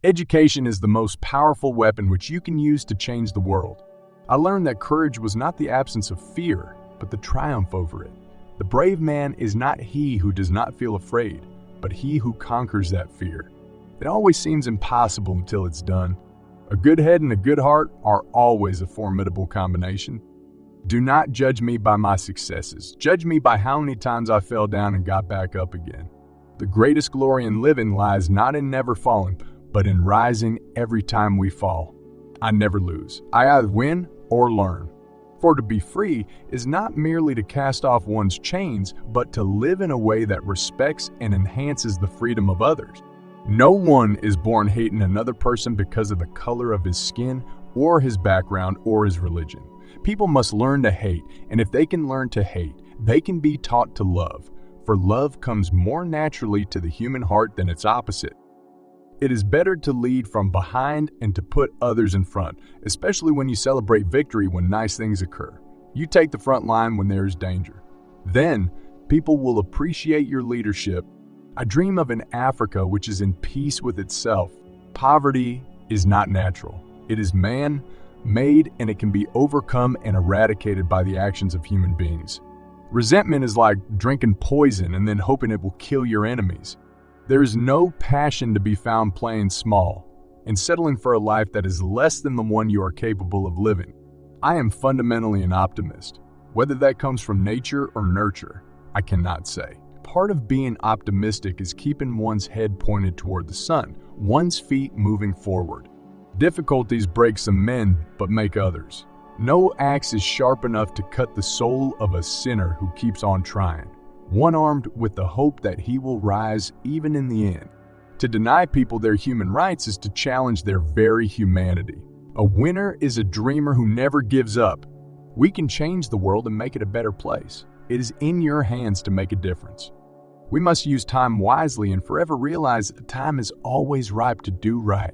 Education is the most powerful weapon which you can use to change the world. I learned that courage was not the absence of fear, but the triumph over it. The brave man is not he who does not feel afraid, but he who conquers that fear. It always seems impossible until it's done. A good head and a good heart are always a formidable combination. Do not judge me by my successes. Judge me by how many times I fell down and got back up again. The greatest glory in living lies not in never falling, but in rising every time we fall. I never lose. I either win or learn. For to be free is not merely to cast off one's chains, but to live in a way that respects and enhances the freedom of others. No one is born hating another person because of the color of his skin or his background or his religion. People must learn to hate, and if they can learn to hate, they can be taught to love, for love comes more naturally to the human heart than its opposite. It is better to lead from behind and to put others in front, especially when you celebrate victory when nice things occur. You take the front line when there is danger. Then, people will appreciate your leadership. I dream of an Africa which is in peace with itself. Poverty is not natural. It is man-made, and it can be overcome and eradicated by the actions of human beings. Resentment is like drinking poison and then hoping it will kill your enemies. There is no passion to be found playing small and settling for a life that is less than the one you are capable of living. I am fundamentally an optimist. Whether that comes from nature or nurture, I cannot say. Part of being optimistic is keeping one's head pointed toward the sun, one's feet moving forward. Difficulties break some men, but make others. No axe is sharp enough to cut the soul of a sinner who keeps on trying, one armed with the hope that he will rise even in the end. To deny people their human rights is to challenge their very humanity. A winner is a dreamer who never gives up. We can change the world and make it a better place. It is in your hands to make a difference. We must use time wisely and forever realize that time is always ripe to do right.